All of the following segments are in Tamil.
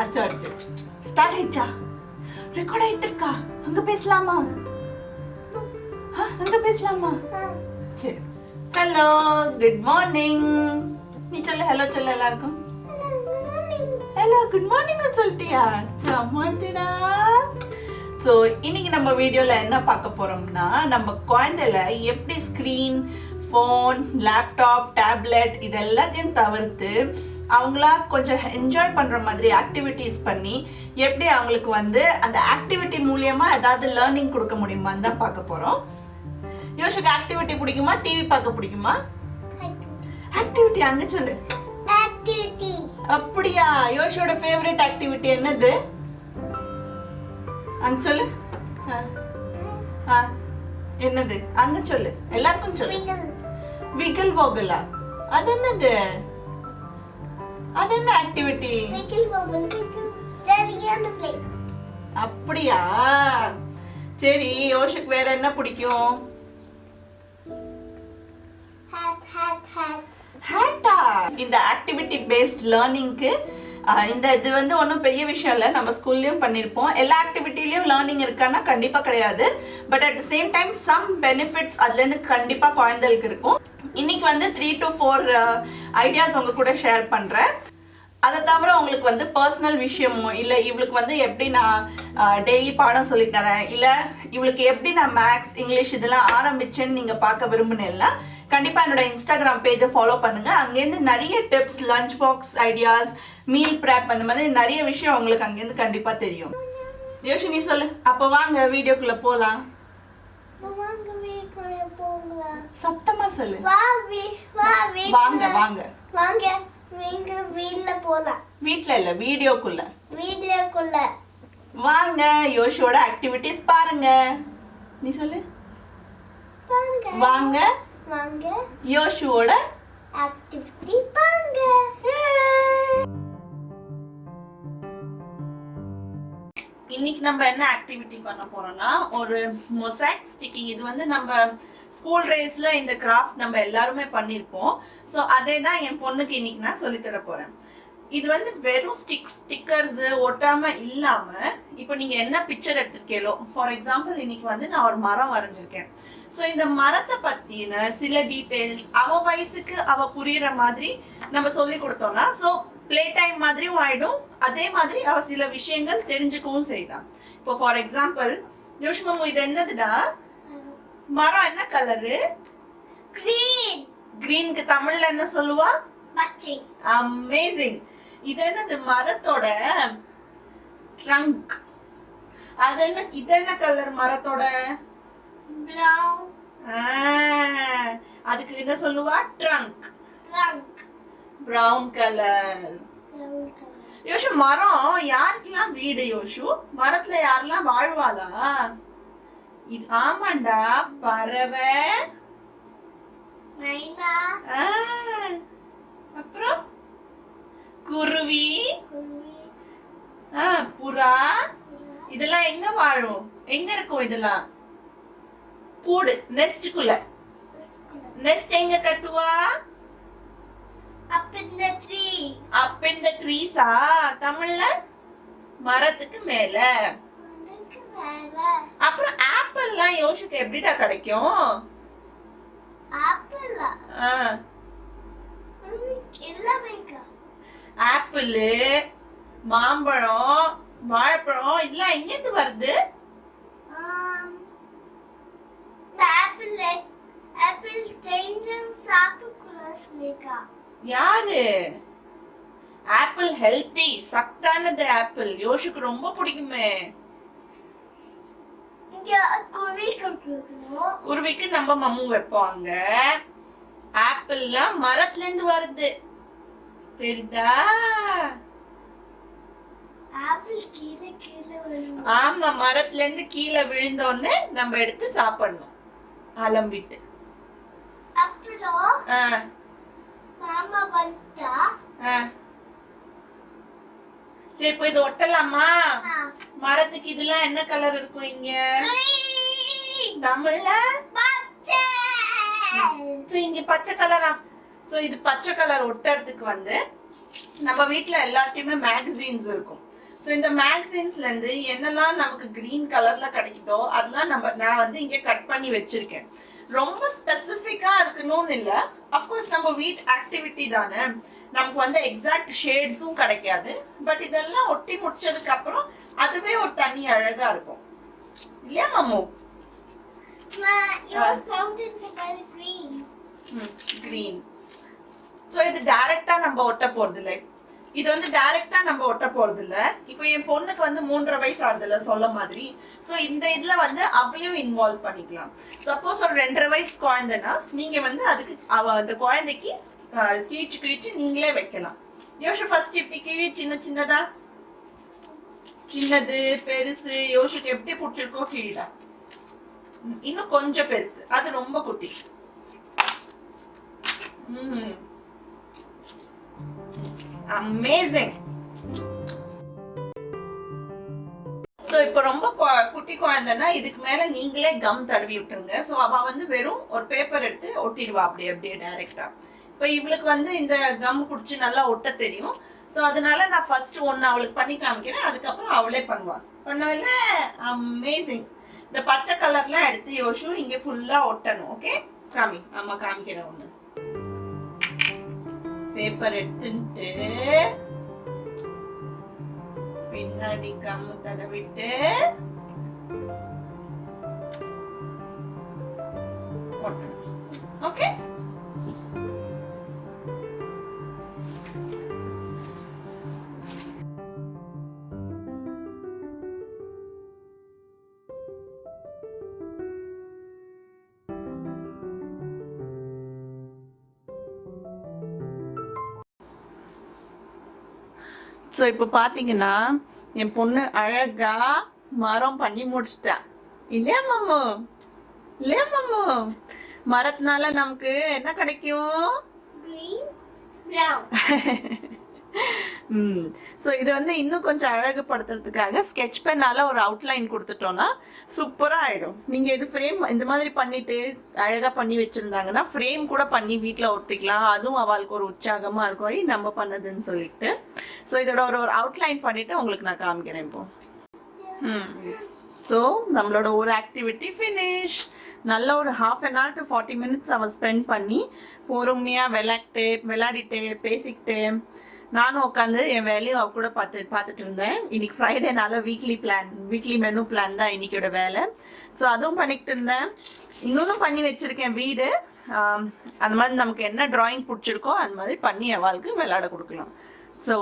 அச்சோ அச்சோ ஸ்டார்ட் ஆயிடுச்சா? ரெக்கார்ட் ஆயிட்டு இருக்கா? அங்க பேசலாமா? அங்க பேசலாமா? சரி. Hello, good morning. நீ சொல்லு ஹலோ சொல்லு எல்லாருக்கும். ஹலோ குட் மார்னிங் சொல்லிட்டியா? சமாத்திடா. ஸோ இன்னைக்கு நம்ம வீடியோல என்ன பார்க்க போறோம்னா, நம்ம குழந்தைல எப்படி ஸ்கிரீன், ஃபோன், லேப்டாப், டேப்லெட் இது எல்லாத்தையும் தவிர்த்து அவங்களா கொஞ்சம் என்ஜாய் பண்ற மாதிரி ஆக்டிவிட்டிஸ் பண்ணி எப்படி அவங்களுக்கு அந்த ஆக்டிவிட்டி மூலியமா ஏதாவது லேர்னிங் கொடுக்க முடியுமான்னு தான் பார்க்க போறோம். யோஷுக்கு ஆக்டிவிட்டி பிடிக்குமா, டிவி பார்க்க பிடிக்குமா? ஆக்டிவிட்டி அங்க சொல்லு. ஆக்டிவிட்டி. அப்படியா? யோஷோட ஃபேவரட் ஆக்டிவிட்டி என்னது? அங்க சொல்லு. என்னது அங்க சொல்லு, எல்லாருக்கும் சொல்லு. விகில் வோகலா. அது என்னது? அது என்ன ஆக்டிவிட்டி? விகில் வோகல். சரியான ப்ளே. அப்படியா? சரி, யோஷுக்கு வேற என்ன பிடிக்கும்? ஹேட்டா. இந்த ஆக்டிவிட்டி பேஸ்ட் லேர்னிங்க்கு இது ஒன்றும் பெரிய விஷயம் இல்லை. நம்ம ஸ்கூல்லையும் பண்ணியிருப்போம். எல்லா ஆக்டிவிட்டிலையும் லேர்னிங் இருக்கான்னா கண்டிப்பாக கிடையாது. But at the same time some benefits அதுலேருந்து கண்டிப்பாக குழந்தைகளுக்கு இருக்கும். இன்னைக்கு 3 to 4 ஐடியாஸ் உங்க கூட ஷேர் பண்ணுறேன். அதை தவிர உங்களுக்கு பர்சனல் விஷயமோ இல்லை இவளுக்கு எப்படி நான் டெய்லி பாடம் சொல்லித்தரேன், இல்லை இவளுக்கு எப்படி நான் மேக்ஸ், இங்கிலீஷ் இதெல்லாம் ஆரம்பிச்சேன்னு நீங்கள் பார்க்க விரும்பினேன்னா கண்டிப்பாக என்னோட இன்ஸ்டாகிராம் பேஜை ஃபாலோ பண்ணுங்க. அங்கேருந்து நிறைய tips, lunch box ideas, meal prep அந்த மாதிரி நிறைய விஷயம் உங்களுக்கு அங்கேருந்து கண்டிப்பாக தெரியும். யோஷினி சொல்லு. அப்போ வாங்க வீடியோக்குள்ள போகலாம். சத்தமா சொல்லு. வாங்க வாங்க வாங்க வீட்ல போலாம். வீட்ல இல்ல, வீடியோக்குள்ள. வீடியோக்குள்ள வாங்க. யோஷோட ஆக்டிவிட்டிஸ் பாருங்க. நீ சொல்லு. வாங்க வாங்க யோஷுவோட ஆக்டிவிட்டி பாருங்க. இன்னைக்கு நம்ம என்ன ஆக்டிவிட்டி பண்ண போறோம்னா, ஒரு மொசைக் ஸ்டிக்கிங். இது நம்ம ஸ்கூல் ரேஸ்ல இந்த கிராஃப்ட் நம்ம எல்லாருமே பண்ணிருப்போம். ஸோ அதே தான் என் பொண்ணுக்கு இன்னைக்கு நான் சொல்லித்தர போறேன். இது வெறும் ஸ்டிக்கர்ஸ் ஒட்டாம இல்லாம, இப்போ நீங்க என்ன பிக்சர் எடுத்திருக்கீங்களோ, ஃபார் எக்ஸாம்பிள் இன்னைக்கு நான் ஒரு மரம் வரைஞ்சிருக்கேன். ஸோ இந்த மரத்தை பத்தின சில டீடைல்ஸ் அவ வயசுக்கு அவ புரியுற மாதிரி நம்ம சொல்லி கொடுத்தோம்னா, ஸோ பிளே டைம் மாதிரியும் ஆயிடும். அதே மாதிரி அவ சில விஷயங்கள் தெரிஞ்சுக்கவும் செய்யலாம். இப்போ ஃபார் எக்ஸாம்பிள், யோஷ்மமு இது என்னதுடா? மரம் என்ன கலரு? கிரீன். கிரீனுக்கு தமிழ்ல என்ன சொல்லுவா? பச்சை. அமேசிங். இது என்னது? மரத்தோட ட்ரங்க். இது என்ன கலர் மரத்தோட? பிரவுன். அதுக்கு என்ன சொல்லுவா? ட்ரங்க். ட்ரங்க். Brown colour. யோஷு, மரம் யாருக்கெல்லாம் வீடு? யோஷு, மரத்துல யாரெல்லாம் வாழ்வாளா? இது ஆமாண்டா, பறவை, மைனா, அப்புறம் குருவி, புறா. இதெல்லாம் எங்க வாழும்? எங்க இருக்கும் இதெல்லாம்? கூடு, நெஸ்டுக்குள்ள. நெஸ்ட் எங்க கட்டுவா? up in the trees. up in the trees. தமிழ்ல மரத்துக்கு மேல. அப்புறம் ஆப்பிள்லாம் யோஷுக்கு எப்படிடா கிடைக்கும்? ஆப்பிள் ஆப்பிள், மாம்பழம், வாழைப்பழம் இதெல்லாம் எங்க இருந்து வருது? ஆப்பிள் சேஞ்சன் சாப்பிடுறா. யாரு? ஆப்பிள் ஹெல்தி, சத்தானது. ஆப்பிள் யோஷுக்கு ரொம்ப பிடிக்குமே. குருவிக்கு நம்ம மம்மு வைப்பாங்க. ஆப்பிள்லாம் மரத்துல இருந்து வருது, தெரியுதா? ஆப்பிள் கீழே கீழே வரும். ஆமா, மரத்துல இருந்து கீழே விழுந்தோடனே நம்ம எடுத்து சாப்பிடணும் அலம்பிட்டு. அப்புறம் மாமா வந்தா சரி, இப்போ இது ஒட்டலாமா? மரத்துக்கு இதெல்லாம் என்ன கலர் இருக்கும் இங்க? தமிழ்ல பச்சை. இங்க பச்சை கலரா? சோ இது பச்சை கலர் ஒட்டறதுக்கு நம்ம வீட்ல எல்லாத்தையுமே மேகசின்ஸ் இருக்கும். ஸோ இந்த மேகசின்ஸ்ல இருந்து என்னெல்லாம் நமக்கு கிரீன் கலர்ல கிடைக்குதோ அதெல்லாம் நான் வந்து இங்க கட் பண்ணி வச்சிருக்கேன். ரொம்ப ஸ்பெசிஃபிக்கா இருக்கணும்னு இல்ல. அப்கோர்ஸ் நம்ம வீட் ஆக்டிவிட்டி தானே, நமக்கு வந்து எக்ஸாக்ட் ஷேட்ஸும் கிடைக்காது. பட் இதெல்லாம் ஒட்டி முடிச்சதுக்கு அப்புறம் அதுவே ஒரு தனி அழகா இருக்கும் இல்லையா மாமு? கிரீன். ஸோ இது டைரக்டா நம்ம ஒட்ட போறது இல்லை. இது வந்து டைரக்டா நம்ம ஒட்ட போறது இல்ல. இப்போ என் பொண்ணுக்கு வந்து 3.5 வயசு ஆகுதுல்ல சொல்ல மாதிரி. ஸோ இந்த இதுல வந்து அவையும் இன்வால்வ் பண்ணிக்கலாம். சப்போஸ் ஒரு 2.5 வயசு குழந்தைன்னா நீங்க வந்து அதுக்கு அந்த குழந்தைக்கு கிழிச்சு நீங்களே வைக்கலாம். யோசி ஃபர்ஸ்ட் இப்படி கிழி சின்னதா சின்னது பெருசு யோசிக்கு எப்படி பிடிச்சிருக்கோ கிழிடா. இன்னும் கொஞ்சம் பெருசு, அது ரொம்ப குட்டி. அமேசிங். சோ இப்போ ரொம்ப குட்டி குழந்தைன்னா இதுக்கு மேல நீங்களே கம் தடவி விட்டுருங்க. சோ அவ வந்து வெறும் ஒரு பேப்பர் எடுத்து ஒட்டிடுவா அப்படியே டைரக்டா. இப்போ இவளுக்கு வந்து இந்த கம் குடிச்சு நல்லா ஒட்ட தெரியும். சோ அதனால நான் ஃபர்ஸ்ட் ஒன்னு அவளுக்கு பண்ணி காமிக்கிறேன், அதுக்கப்புறம் அவளே பண்ணுவா. பண்ணவில்ல? அமேசிங். இந்த பச்சை கலர்லாம் எடுத்து யோசு இங்க ஃபுல்லா ஒட்டணும். ஓகே காமி, அம்மா காமிக்கிறேன். ஒண்ணு பேப்பர் எடுத்துட்டு பின்னாடி கம்மு தடவிட்டு ஓகே. ஸோ இப்போ பார்த்தீங்கன்னா என் பொண்ணு அழகா மரம் பண்ணி முடிச்சிட்டா இல்லையா மாமு? இல்லையா மாமு? மரத்தினால நமக்கு என்ன கிடைக்கும்? ஸோ இது வந்து இன்னும் கொஞ்சம் அழகுபடுத்துறதுக்காக ஸ்கெட்ச் பென்னால ஒரு அவுட்லைன் கொடுத்துட்டோம்னா சூப்பராக ஆகிடும். நீங்கள் இது ஃப்ரேம் இந்த மாதிரி பண்ணிட்டு அழகாக பண்ணி வச்சுருந்தாங்கன்னா ஃப்ரேம் கூட பண்ணி வீட்டில் ஒட்டிக்கலாம். அதுவும் அவளுக்கு ஒரு உற்சாகமாக இருக்கும் நம்ம பண்ணதுன்னு சொல்லிட்டு. ஸோ இதோட ஒரு அவுட்லைன் பண்ணிவிட்டு உங்களுக்கு நான் காமிக்கிறேன் இப்போ. ஸோ நம்மளோட ஒரு ஆக்டிவிட்டி ஃபினிஷ். நல்ல ஒரு 1/2 hour to 40 minutes அவள் ஸ்பெண்ட் பண்ணி பொறுமையாக விளையாடிட்டு பேசிக்கிட்டு நானும் உட்காந்து என் வேலையும் அவ கூட பார்த்துட்டு இருந்தேன். இன்னைக்கு ஃப்ரைடேனால வீக்லி மெனு பிளான் தான் இன்னைக்கோட வேலை. ஸோ அதுவும் பண்ணிக்கிட்டு இருந்தேன். இன்னொன்னும் பண்ணி வச்சிருக்கேன் வீடு. அந்த மாதிரி நமக்கு என்ன டிராயிங் பிடிச்சிருக்கோ அந்த மாதிரி பண்ணி அவளுக்கு விளையாட கொடுக்கலாம். ஸோ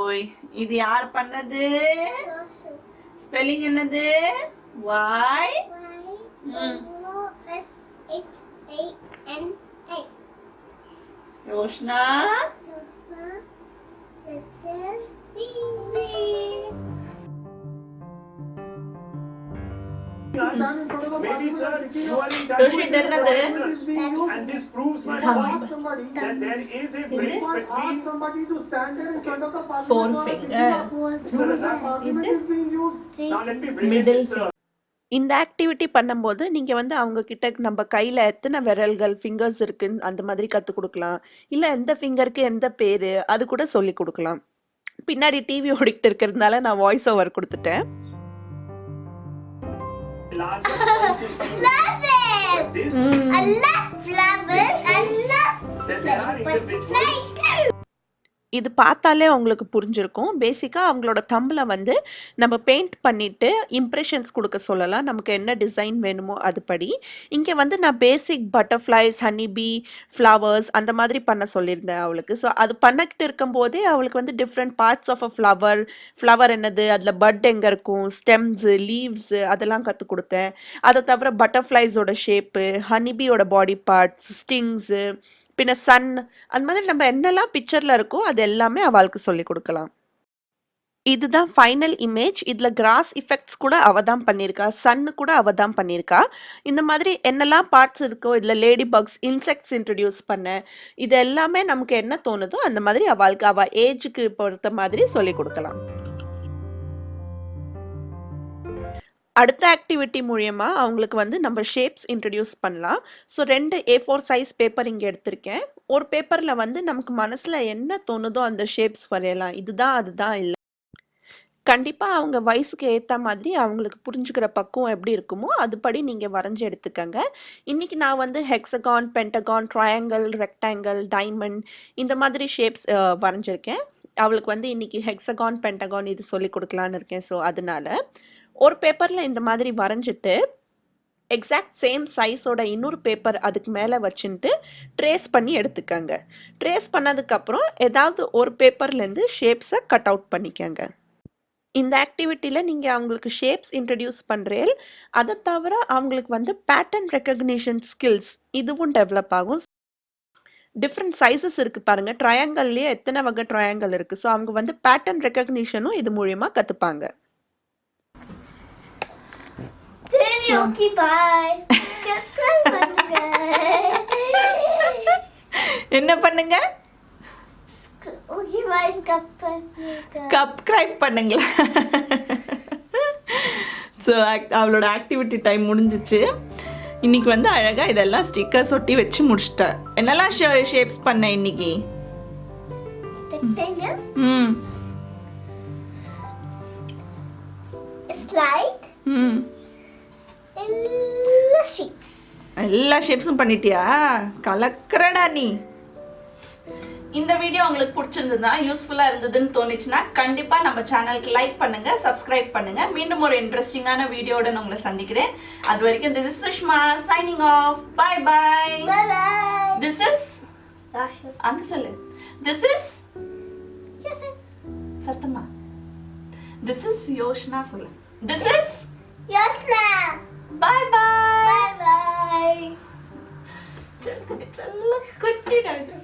இது யார் பண்ணது? ஸ்பெல்லிங் என்னது? Y யோஷ்னா. Maybe sir, you are in touch Yoshi, with then the there- and this proves my point that there is a bridge between somebody to stand there in front of the parliament. 4 finger. Argument is being used. now let me bring Middle this இந்த ஆக்டிவிட்டி பண்ணும்போது நீங்கள் வந்து அவங்க கிட்ட நம்ம கையில் எத்தனை விரல்கள் ஃபிங்கர்ஸ் இருக்குன்னு அந்த மாதிரி கற்றுக் கொடுக்கலாம். இல்லை எந்த ஃபிங்கருக்கு எந்த பேர் அது கூட சொல்லி கொடுக்கலாம். பின்னாடி டிவி ஓடிக்கிட்டு இருக்கிறதுனால நான் வாய்ஸ் ஓவர் கொடுத்துட்டேன். larger point is Love it! this I love flowers. I love that there are individuals இது பார்த்தாலே அவங்களுக்கு புரிஞ்சிருக்கும். பேசிக்காக அவங்களோட தம்பில் வந்து நம்ம பெயிண்ட் பண்ணிவிட்டு இம்ப்ரெஷன்ஸ் கொடுக்க சொல்லலாம். நமக்கு என்ன டிசைன் வேணுமோ அதுபடி. இங்கே வந்து நான் பேசிக் பட்டர்ஃப்ளைஸ், ஹனிபி, ஃப்ளவர்ஸ் அந்த மாதிரி பண்ண சொல்லியிருந்தேன் அவளுக்கு. ஸோ அது பண்ணிக்கிட்டு இருக்கும்போதே அவளுக்கு வந்து different parts of a flower என்னது, அதில் பட் எங்கே இருக்கும், ஸ்டெம்ஸு, லீவ்ஸு அதெல்லாம் கற்றுக் கொடுத்தேன். அதை தவிர பட்டர்ஃப்ளைஸோட ஷேப்பு, ஹனிபியோட பாடி பார்ட்ஸ், ஸ்டிங்ஸு, பின்ன சன், அந்த மாதிரி நம்ம என்னெல்லாம் பிக்சரில் இருக்கோ அது எல்லாமே அவளுக்கு சொல்லி கொடுக்கலாம். இதுதான் ஃபைனல் இமேஜ். இதில் கிராஸ் இஃபெக்ட்ஸ் கூட அவ தான் பண்ணியிருக்கா, சன்னு கூட அவ தான் பண்ணியிருக்கா. இந்த மாதிரி என்னெல்லாம் பார்ட்ஸ் இருக்கோ, இதில் லேடி பக்ஸ், இன்செக்ட்ஸ் இன்ட்ரடியூஸ் பண்ண, இது எல்லாமே நமக்கு என்ன தோணுதோ அந்த மாதிரி அவளுக்கு அவள் ஏஜுக்கு பொறுத்த மாதிரி சொல்லி கொடுக்கலாம். அடுத்த ஆக்டிவிட்டி மூலமா அவங்களுக்கு வந்து நம்ம ஷேப்ஸ் இன்ட்ரடியூஸ் பண்ணலாம். ஸோ 2 A4 சைஸ் பேப்பர் இங்கே எடுத்திருக்கேன். ஒரு பேப்பரில் வந்து நமக்கு மனசில் என்ன தோணுதோ அந்த ஷேப்ஸ் வரையலாம். இதுதான் அதுதான் இல்லை. கண்டிப்பாக அவங்க வயசுக்கு ஏற்ற மாதிரி அவங்களுக்கு புரிஞ்சுக்கிற பக்குவம் எப்படி இருக்குமோ அதுபடி நீங்கள் வரைஞ்சி எடுத்துக்கங்க. இன்றைக்கி நான் வந்து hexagon, Pentagon, triangle, rectangle, diamond இந்த மாதிரி ஷேப்ஸ் வரைஞ்சிருக்கேன். அவளுக்கு வந்து இன்றைக்கி ஹெக்ஸகான், பென்டகான் இது சொல்லி கொடுக்கலான்னு இருக்கேன். ஸோ அதனால் ஒரு பேப்பரில் இந்த மாதிரி வரைஞ்சிட்டு எக்ஸாக்ட் சேம் சைஸோட இன்னொரு பேப்பர் அதுக்கு மேலே வச்சுட்டு ட்ரேஸ் பண்ணி எடுத்துக்கங்க. ட்ரேஸ் பண்ணதுக்கப்புறம் ஏதாவது ஒரு பேப்பர்லேருந்து ஷேப்ஸை கட் அவுட் பண்ணிக்கங்க. இந்த ஆக்டிவிட்டியில் நீங்கள் அவங்களுக்கு ஷேப்ஸ் இன்ட்ரடியூஸ் பண்ணுறேன். அதை தவிர அவங்களுக்கு வந்து பேட்டர்ன் ரெக்கக்னிஷன் ஸ்கில்ஸ் இதுவும் டெவலப் ஆகும். டிஃப்ரெண்ட் சைஸஸ் இருக்குது பாருங்கள். ட்ரையாங்கல்லையே எத்தனை வகை ட்ரையாங்கல் இருக்குது. ஸோ அவங்க வந்து பேட்டர்ன் ரெக்கக்னிஷனும் இது மூலியமாக கற்றுப்பாங்க. Okay bye. என்ன பண்ணுங்க? Okay bye. சப்ஸ்கிரைப் பண்ணுங்களா? ஸோ அவளோட ஆக்டிவிட்டி டைம் முடிஞ்சிச்சு. இன்னைக்கு வந்து அழகாக இதெல்லாம் ஸ்டிக்கர்ஸ் ஒட்டி வச்சு முடிச்சிட்டேன். என்னெல்லாம் ஷேப்ஸ் பண்ண இன்னைக்கு? ரெக்டாங்கிள், ம் ஸ்லைட், ம் எல்லா ஷேப்ஸும் பண்ணிட்டியா? கலக்கிறடா நீ. இந்த வீடியோ உங்களுக்கு பிடிச்சிருந்ததுன்னா, யூஸ்ஃபுல்லாக இருந்ததுன்னு தோணுச்சுன்னா கண்டிப்பாக நம்ம சேனலுக்கு லைக் பண்ணுங்க, சப்ஸ்கிரைப் பண்ணுங்க. மீண்டும் ஒரு இன்ட்ரெஸ்டிங்கான வீடியோட நான் உங்களை சந்திக்கிறேன். அது வரைக்கும் this is Sushma signing off. Bye bye. Bye bye. This is அங்க சொல்லு. திஸ் இஸ் சத்தமா. திஸ் இஸ் யோஷ்னா சொல்லு. This is Yasna. Bye bye. Bye bye. குட்டிடா இது.